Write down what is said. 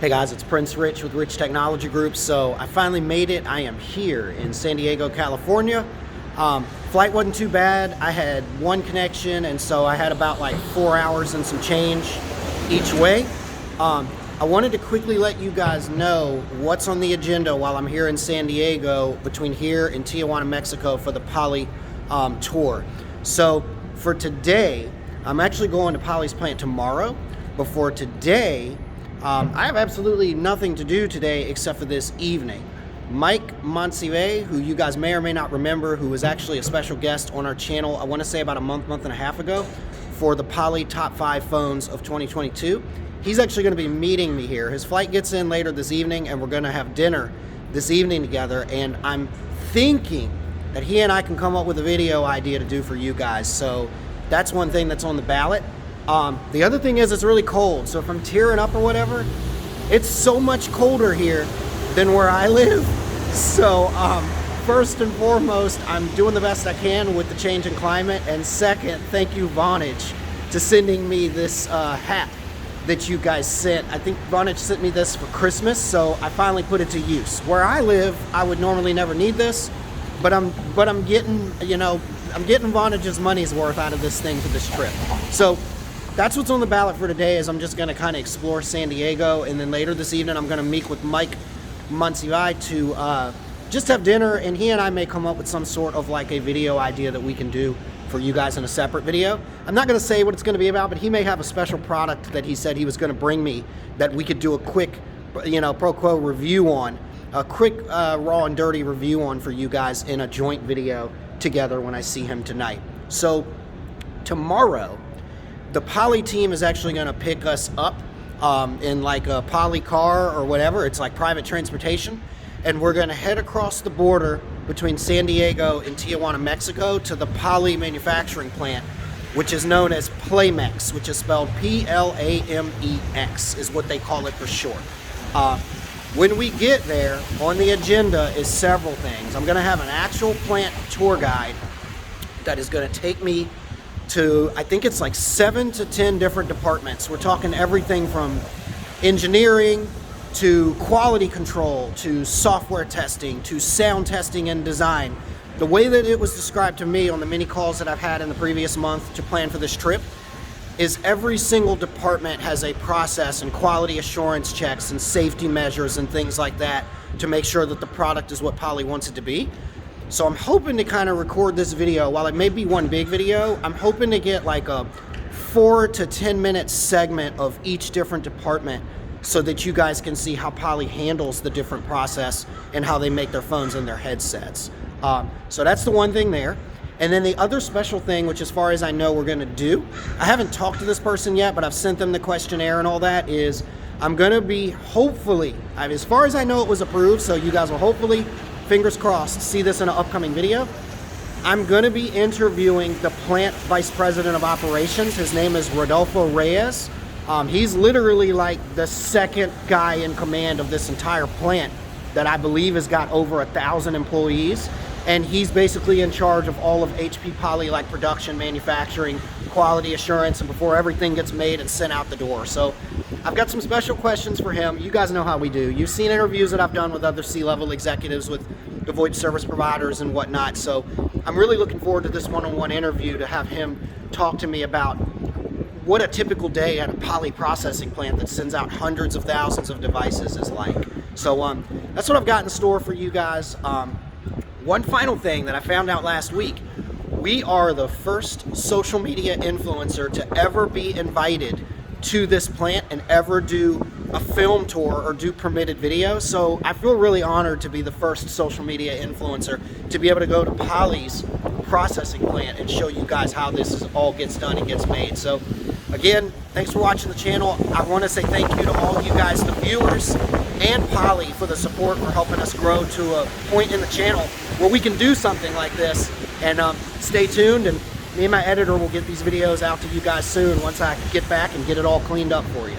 Hey guys, it's Prince Rich with Rich Technology Group. So I finally made it. I am here in San Diego, California. Flight wasn't too bad. I had one connection, and so I had about like 4 hours and some change each way. I wanted to quickly let you guys know what's on the agenda while I'm here in San Diego, between here and Tijuana, Mexico, for the Poly tour. So for today, I'm actually going to Poly's plant tomorrow. But for today, I have absolutely nothing to do today except for this evening. Mike Monsive, who you guys may or may not remember, who was actually a special guest on our channel, I want to say about a month and a half ago, for the Poly Top 5 Phones of 2022. He's actually going to be meeting me here. His flight gets in later this evening, and we're going to have dinner this evening together, and I'm thinking that he and I can come up with a video idea to do for you guys. So that's one thing that's on the ballot. The other thing is it's really cold, so if I'm tearing up or whatever, it's so much colder here than where I live. So first and foremost, I'm doing the best I can with the change in climate, and second, thank you Vonage to sending me this hat that you guys sent. I think Vonage sent me this for Christmas, so I finally put it to use. Where I live, I would normally never need this, but I'm getting, I'm getting Vonage's money's worth out of this thing for this trip. So that's what's on the ballot for today. Is I'm just going to kind of explore San Diego, and then later this evening I'm going to meet with Mike Monsive to just have dinner, and he and I may come up with some sort of like a video idea that we can do for you guys in a separate video. I'm not going to say what it's going to be about, but he may have a special product that he said he was going to bring me that we could do a quick, pro quo review on, a quick raw and dirty review on for you guys in a joint video together when I see him tonight. So tomorrow, the Poly team is actually going to pick us up in like a Poly car or whatever. It's like private transportation. And we're going to head across the border between San Diego and Tijuana, Mexico, to the Poly manufacturing plant, which is known as Plamex, which is spelled P-L-A-M-E-X, is what they call it for short. When we get there, on the agenda is several things. I'm going to have an actual plant tour guide that is going to take me to, I think it's like 7 to 10 different departments. We're talking everything from engineering to quality control to software testing to sound testing and design. The way that it was described to me on the many calls that I've had in the previous month to plan for this trip is every single department has a process and quality assurance checks and safety measures and things like that to make sure that the product is what Poly wants it to be. So I'm hoping to kind of record this video. While it may be one big video, I'm hoping to get like a 4 to 10 minute segment of each different department so that you guys can see how Poly handles the different process and how they make their phones and their headsets. So that's the one thing there. And then the other special thing, which as far as I know we're gonna do, I haven't talked to this person yet, but I've sent them the questionnaire and all that, is I'm gonna be hopefully, as far as I know it was approved, so you guys will hopefully, fingers crossed, see this in an upcoming video. I'm going to be interviewing the plant vice president of operations. His name is Rodolfo Reyes. He's literally like the second guy in command of this entire plant that I believe has got over 1,000 employees. And he's basically in charge of all of HP Poly, like production, manufacturing, quality assurance, and before everything gets made and sent out the door. So I've got some special questions for him. You guys know how we do. You've seen interviews that I've done with other C-level executives with the VoIP service providers and whatnot. So I'm really looking forward to this one-on-one interview to have him talk to me about what a typical day at a Poly processing plant that sends out hundreds of thousands of devices is like. So that's what I've got in store for you guys. One final thing that I found out last week, we are the first social media influencer to ever be invited to this plant and ever do a film tour or do permitted video. So I feel really honored to be the first social media influencer to be able to go to Poly's processing plant and show you guys how this all gets done and gets made. So again, thanks for watching the channel. I want to say thank you to all of you guys, the viewers, and Poly for the support, for helping us grow to a point in the channel where we can do something like this. And stay tuned, and me and my editor will get these videos out to you guys soon once I get back and get it all cleaned up for you.